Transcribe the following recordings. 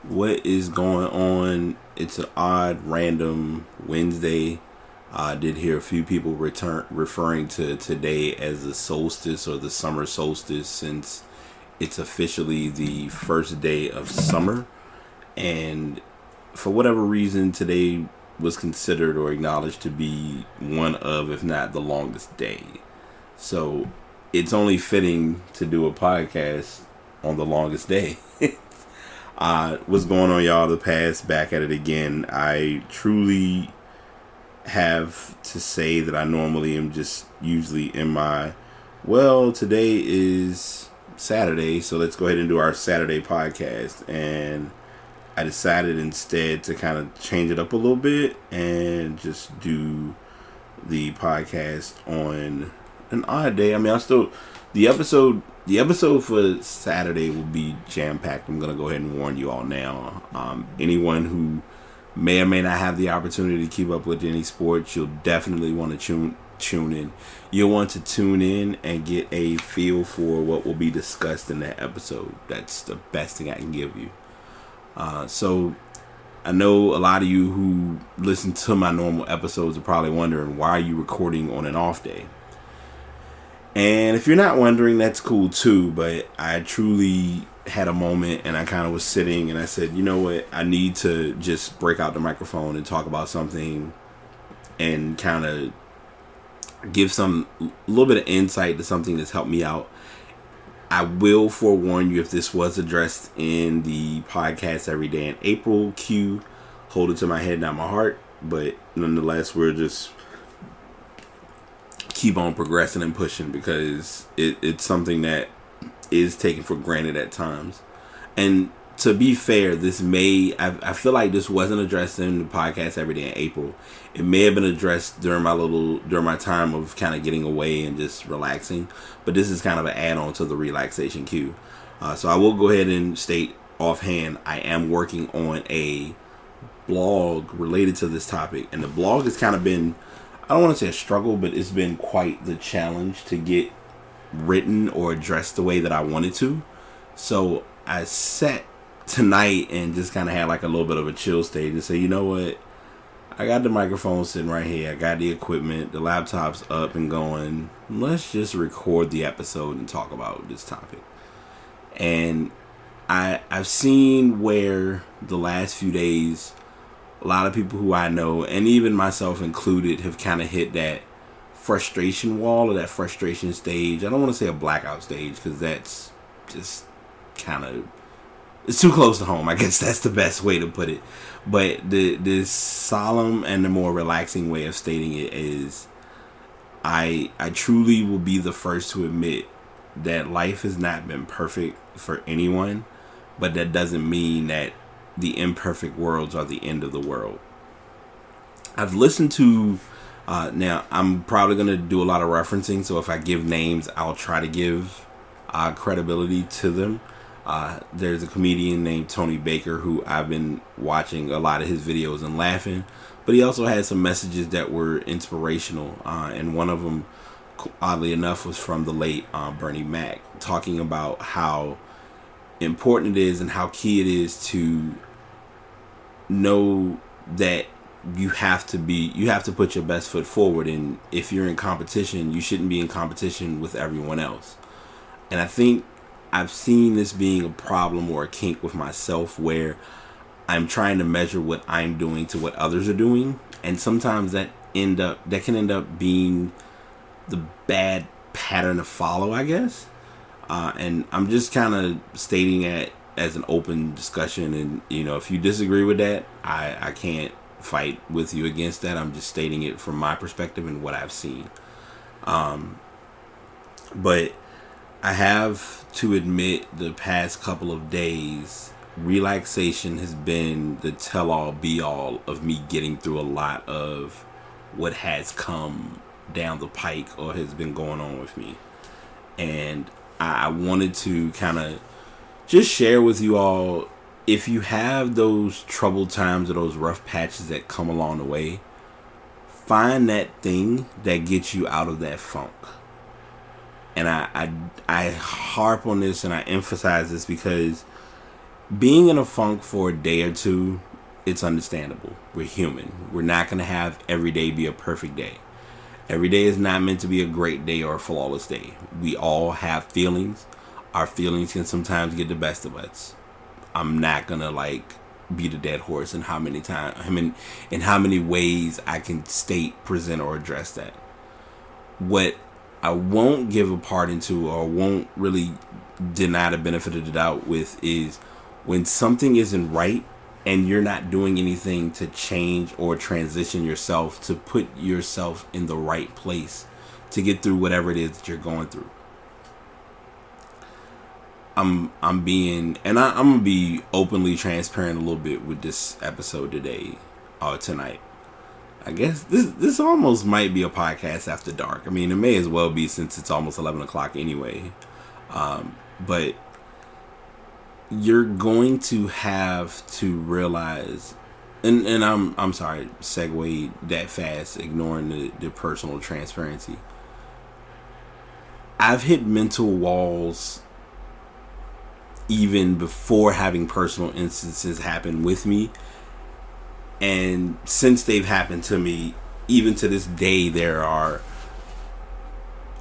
What is going on? It's an odd, random Wednesday. I did hear a few people referring to today as the solstice or the summer solstice, since it's officially the first day of summer. And for whatever reason, today was considered or acknowledged to be one of, if not the longest day. So it's only fitting to do a podcast on the longest day. What's going on, y'all? The past, back at it again. I truly have to say that I normally am just usually in my, well, today is Saturday, so let's go ahead and do our Saturday podcast. And I decided instead to kind of change it up a little bit and just do the podcast on an odd day. I mean, the episode for Saturday will be jam packed. I'm gonna go ahead and warn you all now. Anyone who may or may not have the opportunity to keep up with any sports, you'll definitely want to tune in. You'll want to tune in and get a feel for what will be discussed in that episode. That's the best thing I can give you. So I know a lot of you who listen to my normal episodes are probably wondering, why are you recording on an off day? And if you're not wondering, that's cool too, but I truly had a moment and I kind of was sitting and I said, you know what, I need to just break out the microphone and talk about something and kind of give a little bit of insight to something that's helped me out. I will forewarn you, if this was addressed in the podcast every day in April, hold it to my head, not my heart. But nonetheless, we're just keep on progressing and pushing, because it's something that is taken for granted at times. And to be fair, I feel like this wasn't addressed in the podcast every day in April. It may have been addressed during my time of kind of getting away and just relaxing, but this is kind of an add-on to the relaxation cue. So I will go ahead and state offhand, I am working on a blog related to this topic, and the blog has kind of been, I don't want to say a struggle, but it's been quite the challenge to get written or addressed the way that I wanted to. So I sat tonight and just kind of had like a little bit of a chill stage and say, you know what? I got the microphone sitting right here. I got the equipment. The laptop's up and going. Let's just record the episode and talk about this topic. And I've seen where the last few days, a lot of people who I know, and even myself included, have kind of hit that frustration wall or that frustration stage. I don't want to say a blackout stage, because that's just kind of, it's too close to home. I guess that's the best way to put it. But the solemn and the more relaxing way of stating it is, I truly will be the first to admit that life has not been perfect for anyone, but that doesn't mean that the imperfect worlds are the end of the world. I've listened to, now I'm probably going to do a lot of referencing, so if I give names, I'll try to give credibility to them. There's a comedian named Tony Baker who I've been watching a lot of his videos and laughing, but he also had some messages that were inspirational, and one of them, oddly enough, was from the late Bernie Mac, talking about how important it is and how key it is to know that you have to put your best foot forward, and if you're in competition, you shouldn't be in competition with everyone else. And I think I've seen this being a problem or a kink with myself, where I'm trying to measure what I'm doing to what others are doing, and sometimes that can end up being the bad pattern to follow, I guess. And I'm just kind of stating it as an open discussion, and if you disagree with that, I can't fight with you against that. I'm just stating it from my perspective and what I've seen. But I have to admit, the past couple of days, relaxation has been the tell-all be-all of me getting through a lot of what has come down the pike or has been going on with me. And I wanted to kind of just share with you all, if you have those troubled times or those rough patches that come along the way, find that thing that gets you out of that funk. And I harp on this and I emphasize this because being in a funk for a day or two, it's understandable. We're human. We're not going to have every day be a perfect day. Every day is not meant to be a great day or a flawless day. We all have feelings. Our feelings can sometimes get the best of us. I'm not going to like beat a dead horse in how many times, in how many ways I can state, present, or address that. What I won't give a part into or won't really deny the benefit of the doubt with is when something isn't right and you're not doing anything to change or transition yourself to put yourself in the right place to get through whatever it is that you're going through. I'm gonna be openly transparent a little bit with this episode tonight. I guess this almost might be a podcast after dark. I mean, it may as well be since it's almost 11 o'clock anyway. But you're going to have to realize, and I'm sorry, segue that fast, ignoring the personal transparency. I've hit mental walls even before having personal instances happen with me. And since they've happened to me, even to this day, there are,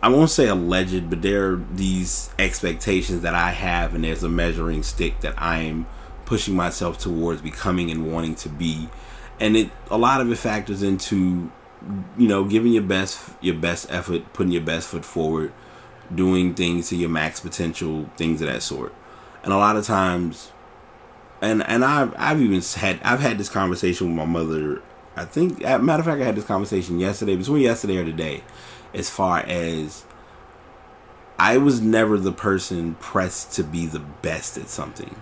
I won't say alleged, but there are these expectations that I have, and there's a measuring stick that I am pushing myself towards becoming and wanting to be. And a lot of it factors into, giving your best effort, putting your best foot forward, doing things to your max potential, things of that sort. And a lot of times, and I've had this conversation with my mother. I think, as a matter of fact, I had this conversation between yesterday or today, as far as I was never the person pressed to be the best at something.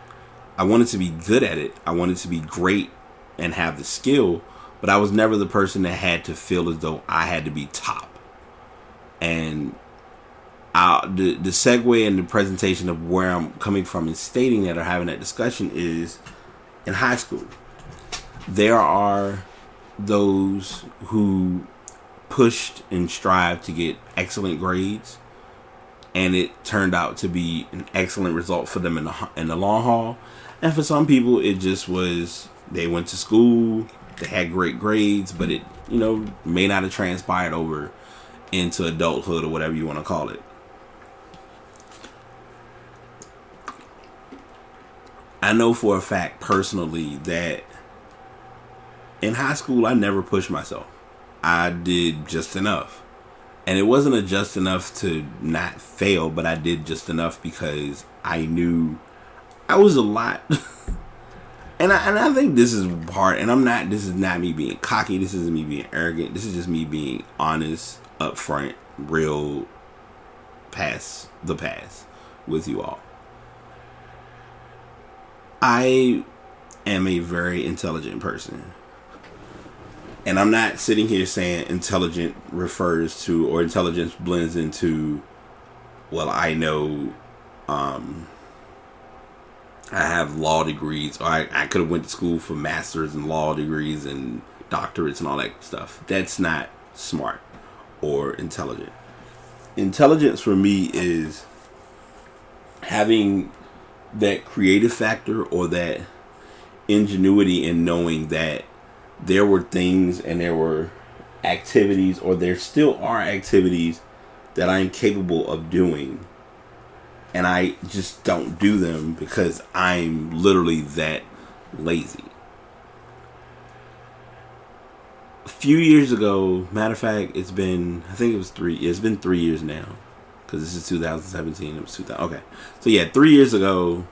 I wanted to be good at it. I wanted to be great and have the skill, but I was never the person that had to feel as though I had to be top. And the segue and the presentation of where I'm coming from and stating that or having that discussion is in high school. There are those who pushed and strived to get excellent grades, and it turned out to be an excellent result for them in the long haul. And for some people, it just was they went to school, they had great grades, but it may not have transpired over into adulthood or whatever you want to call it. I know for a fact personally that in high school I never pushed myself. I did just enough. And it wasn't a just enough to not fail, but I did just enough because I knew I was a lot. and I think this is part, and this is not me being cocky, this isn't me being arrogant, this is just me being honest, upfront, real, past with you all. I am a very intelligent person. And I'm not sitting here saying intelligent refers to, or intelligence blends into, well, I know I have law degrees, or I could have went to school for masters and law degrees and doctorates and all that stuff. That's not smart or intelligent. Intelligence for me is having that creative factor or that ingenuity in knowing that there were things and there were activities, or there still are activities that I'm capable of doing, and I just don't do them because I'm literally that lazy. A few years ago, matter of fact, it's been 3 years now, because this is 2017, it was 2000, okay. So yeah, 3 years ago,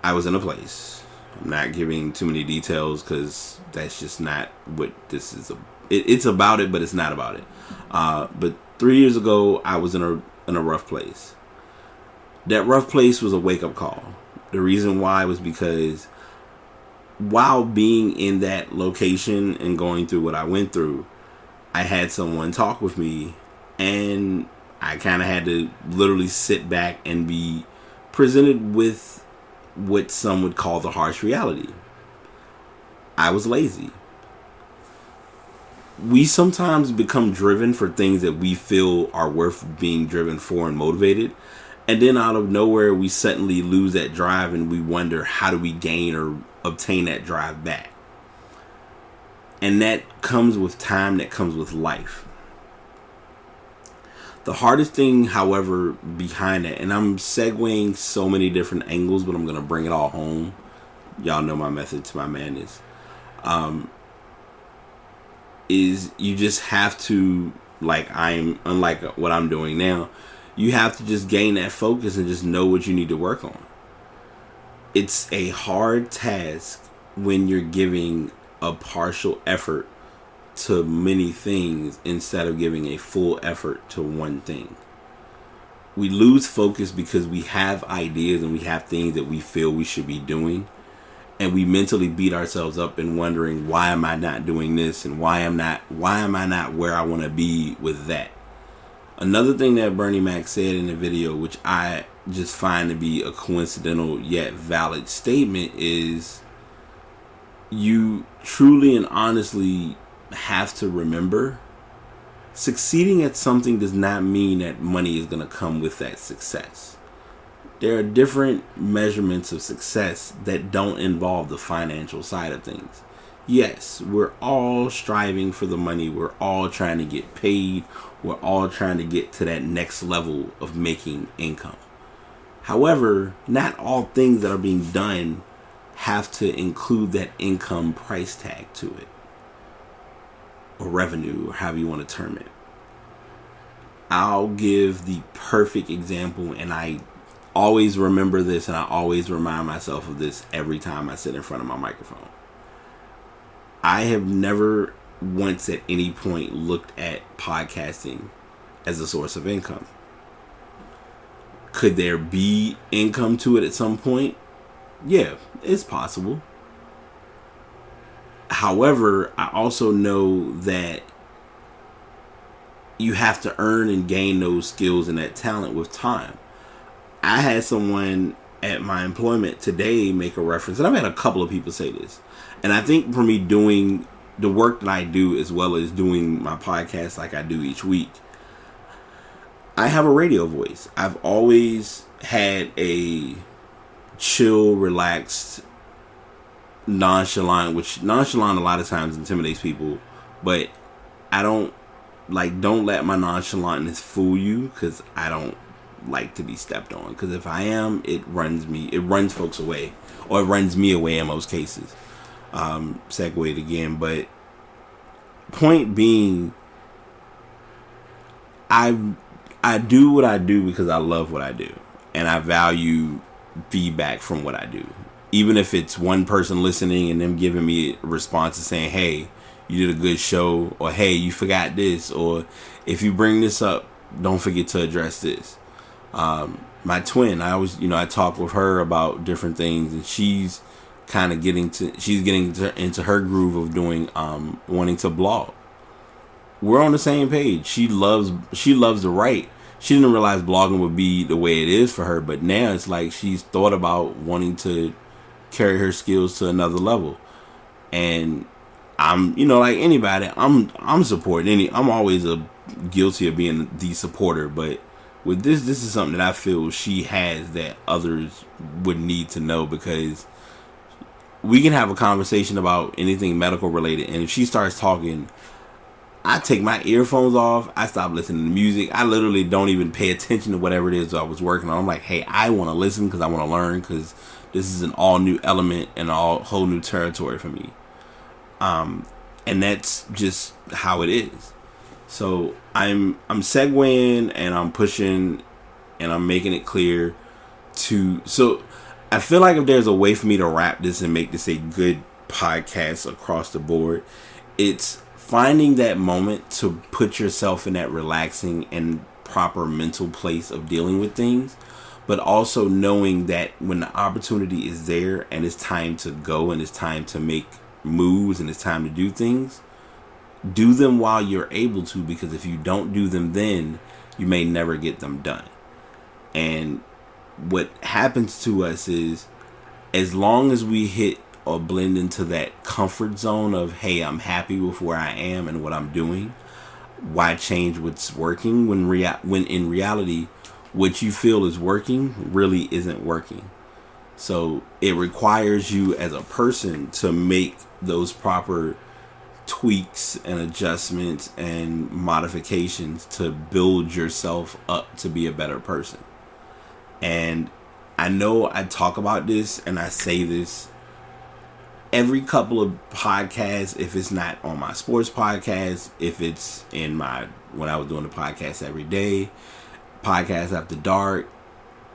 I was in a place. I'm not giving too many details because that's just not what this is. It's about it, but it's not about it. But 3 years ago, I was in a rough place. That rough place was a wake-up call. The reason why was because while being in that location and going through what I went through, I had someone talk with me, and I kind of had to literally sit back and be presented with what some would call the harsh reality. I was lazy. We sometimes become driven for things that we feel are worth being driven for and motivated. And then out of nowhere, we suddenly lose that drive and we wonder, how do we gain or obtain that drive back? And that comes with time, that comes with life. The hardest thing, however, behind that, and I'm segueing so many different angles, but I'm going to bring it all home. Y'all know my method to my madness. Is you just have to, unlike what I'm doing now, you have to just gain that focus and just know what you need to work on. It's a hard task when you're giving a partial effort to many things instead of giving a full effort to one thing. We lose focus because we have ideas and we have things that we feel we should be doing, and we mentally beat ourselves up and wondering, why am I not doing this, and why am I not where I want to be with that. Another thing that Bernie Mac said in the video, which I just find to be a coincidental yet valid statement, is you truly and honestly have to remember, succeeding at something does not mean that money is going to come with that success. There are different measurements of success that don't involve the financial side of things. Yes, we're all striving for the money. We're all trying to get paid. We're all trying to get to that next level of making income. However, not all things that are being done have to include that income price tag to it, or revenue, or however you want to term it. I'll give the perfect example, and I always remember this, and I always remind myself of this every time I sit in front of my microphone. I have never once at any point looked at podcasting as a source of income. Could there be income to it at some point? Yeah, it's possible. However, I also know that you have to earn and gain those skills and that talent with time. I had someone at my employment today make a reference, and I've had a couple of people say this. And I think for me, doing the work that I do as well as doing my podcast like I do each week, I have a radio voice. I've always had a chill, relaxed, nonchalant, which nonchalant a lot of times intimidates people, but I don't let my nonchalantness fool you, because I don't like to be stepped on, because if I am, it runs folks away, or it runs me away in most cases. Segued again, but point being, I do what I do because I love what I do, and I value feedback from what I do. Even if it's one person listening and them giving me a response and saying, hey, you did a good show, or hey, you forgot this, or if you bring this up, don't forget to address this. My twin, I talk with her about different things, and she's kind of getting into her groove of doing, wanting to blog. We're on the same page. She loves to write. She didn't realize blogging would be the way it is for her, but now it's like she's thought about wanting to carry her skills to another level. And I'm, like anybody, I'm supporting I'm always guilty of being the supporter, but with this is something that I feel she has that others would need to know, because we can have a conversation about anything medical related, and if she starts talking, I take my earphones off. I stop listening to music. I literally don't even pay attention to whatever it is I was working on. I'm like, hey, I want to listen because I want to learn, because this is an all new element and whole new territory for me. And that's just how it is. So I'm segueing and I'm pushing and I'm making it clear so I feel like if there's a way for me to wrap this and make this a good podcast across the board, it's finding that moment to put yourself in that relaxing and proper mental place of dealing with things, but also knowing that when the opportunity is there and it's time to go and it's time to make moves and it's time to do things, do them while you're able to, because if you don't do them then, you may never get them done. And what happens to us is, as long as we hit or blend into that comfort zone of, hey, I'm happy with where I am and what I'm doing, why change what's working, when in reality what you feel is working really isn't working. So it requires you as a person to make those proper tweaks and adjustments and modifications to build yourself up to be a better person. And I know I talk about this and I say this every couple of podcasts, if it's not on my sports podcast, if it's in my, when I was doing the podcast every day, podcast after dark,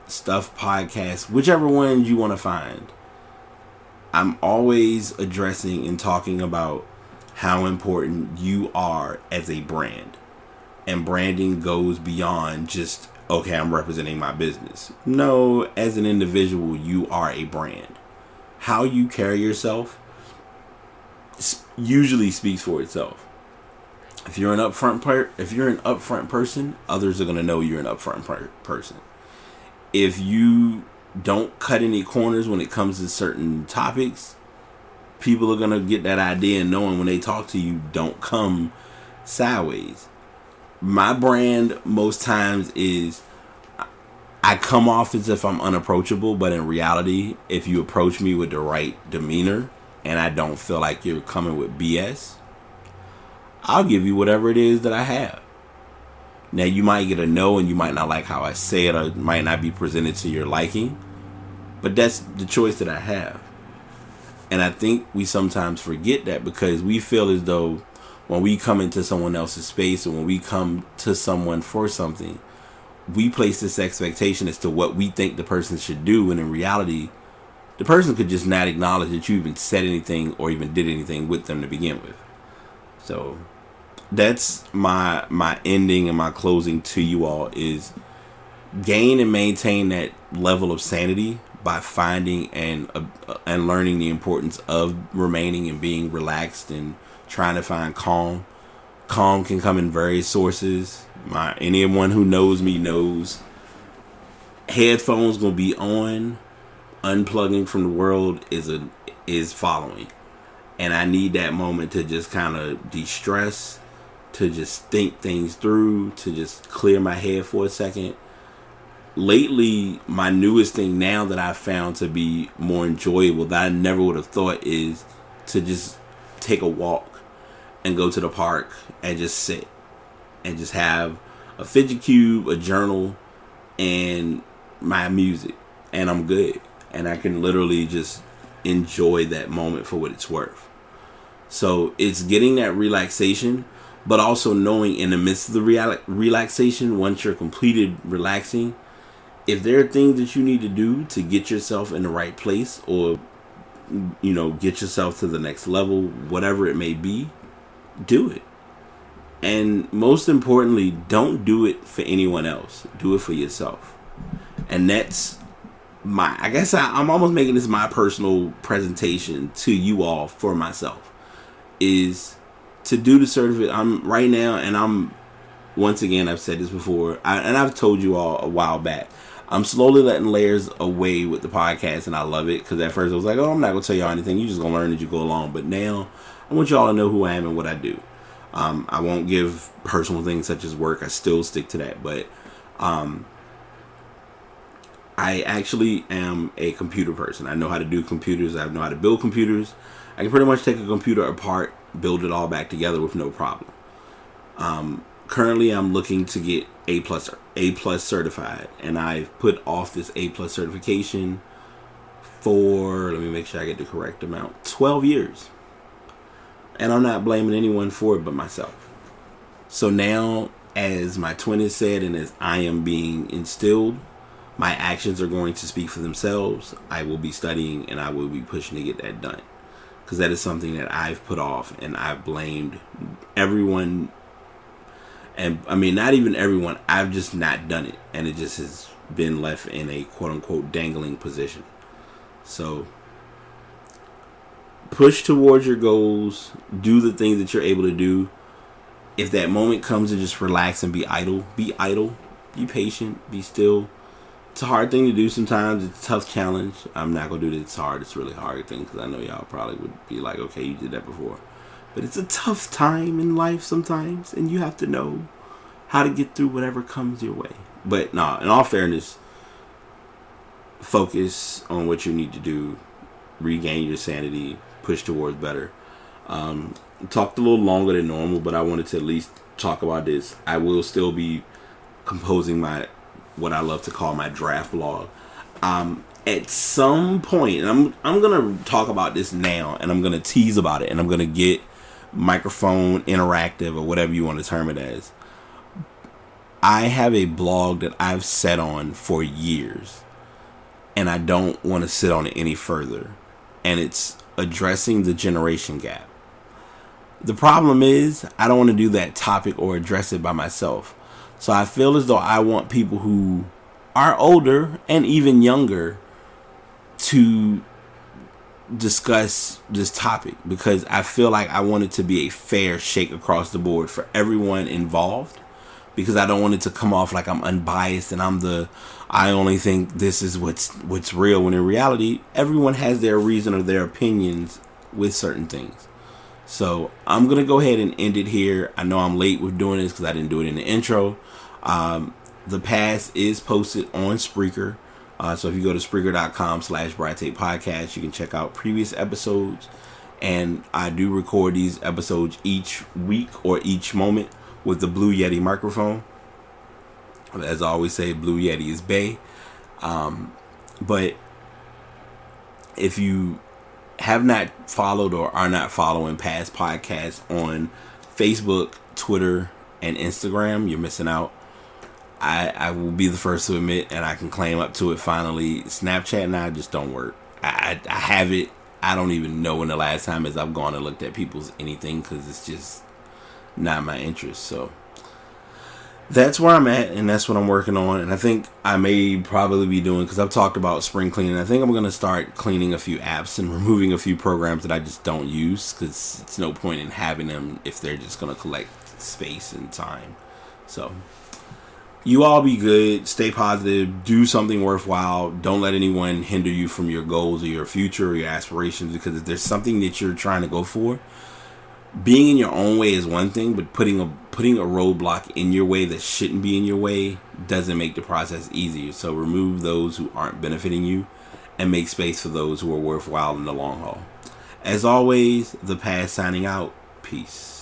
stuff podcast, whichever one you want to find. I'm always addressing and talking about how important you are as a brand. And branding goes beyond just, okay, I'm representing my business. No, as an individual, you are a brand. How you carry yourself usually speaks for itself. If you're an upfront person, others are going to know you're an upfront person. If you don't cut any corners when it comes to certain topics, people are going to get that idea, and knowing when they talk to you, don't come sideways. My brand most times is, I come off as if I'm unapproachable, but in reality, if you approach me with the right demeanor and I don't feel like you're coming with BS, I'll give you whatever it is that I have. Now, you might get a no and you might not like how I say it, or it might not be presented to your liking, but that's the choice that I have. And I think we sometimes forget that, because we feel as though when we come into someone else's space, or when we come to someone for something, we place this expectation as to what we think the person should do, and in reality, the person could just not acknowledge that you even said anything or even did anything with them to begin with. So that's my ending and my closing to you all, is gain and maintain that level of sanity by finding and learning the importance of remaining and being relaxed and trying to find calm. Calm can come in various sources. Anyone who knows me knows headphones gonna be on. Unplugging from the world is following, and I need that moment to just kind of de-stress, to just think things through, to just clear my head for a second. Lately, my newest thing now that I found to be more enjoyable, that I never would have thought, is to just take a walk and go to the park and just sit and just have a fidget cube, a journal, and my music, and I'm good. And I can literally just enjoy that moment for what it's worth. So it's getting that relaxation, but also knowing in the midst of the relaxation, once you're completed relaxing, if there are things that you need to do to get yourself in the right place, or, you know, get yourself to the next level, whatever it may be, do it. And most importantly, don't do it for anyone else. Do it for yourself. And that's I'm almost making this my personal presentation to you all for myself, is to do the certificate. I'm right now, and once again, I've said this before, and I've told you all a while back, I'm slowly letting layers away with the podcast, and I love it, because at first I was like, oh, I'm not going to tell y'all anything, you're just going to learn as you go along. But now, I want y'all to know who I am and what I do. I won't give personal things such as work. I still stick to that, but I actually am a computer person. I know how to do computers. I know how to build computers. I can pretty much take a computer apart, build it all back together with no problem. Currently, I'm looking to get A plus certified, and I've put off this A plus certification for, let me make sure I get the correct amount, 12 years. And I'm not blaming anyone for it but myself. So now, as my twin has said, and as I am being instilled, my actions are going to speak for themselves. I will be studying and I will be pushing to get that done, because that is something that I've put off, and I've blamed everyone. And I mean, not even everyone. I've just not done it, and it just has been left in a quote unquote dangling position. So push towards your goals. Do the things that you're able to do. If that moment comes to just relax and be idle. Be patient. Be still. It's a hard thing to do sometimes. It's a tough challenge. I'm not going to do this hard. It's a really hard thing, because I know y'all probably would be like, okay, you did that before. But it's a tough time in life sometimes, and you have to know how to get through whatever comes your way. But nah, in all fairness, focus on what you need to do, regain your sanity, push towards better. Talked a little longer than normal, but I wanted to at least talk about this. I will still be composing my, what I love to call my draft blog. At some point, and I'm gonna talk about this now, and I'm gonna tease about it, and I'm gonna get microphone interactive or whatever you want to term it as. I have a blog that I've sat on for years, and I don't want to sit on it any further. And it's addressing the generation gap. The problem is, I don't want to do that topic or address it by myself. So I feel as though I want people who are older and even younger to discuss this topic, because I feel like I want it to be a fair shake across the board for everyone involved, because I don't want it to come off like I'm unbiased and I only think this is what's real, when in reality everyone has their reason or their opinions with certain things. So I'm gonna go ahead and end it here. I know I'm late with doing this because I didn't do it in the intro. The past is posted on Spreaker. So if you go to Spreaker.com/BrideTapePodcast, you can check out previous episodes. And I do record these episodes each week or each moment with the Blue Yeti microphone. As I always say, Blue Yeti is bae. But if you have not followed or are not following past podcasts on Facebook, Twitter, and Instagram, you're missing out. I will be the first to admit, and I can claim up to it finally. Snapchat and I just don't work. I have it. I don't even know when the last time is I've gone and looked at people's anything, because it's just not my interest. So that's where I'm at, and that's what I'm working on. And I think I may probably be doing, because I've talked about spring cleaning, I think I'm going to start cleaning a few apps and removing a few programs that I just don't use, because it's no point in having them if they're just going to collect space and time. So you all be good, stay positive, do something worthwhile. Don't let anyone hinder you from your goals or your future or your aspirations, because if there's something that you're trying to go for, being in your own way is one thing, but putting a roadblock in your way that shouldn't be in your way doesn't make the process easier. So remove those who aren't benefiting you and make space for those who are worthwhile in the long haul. As always, the past signing out. Peace.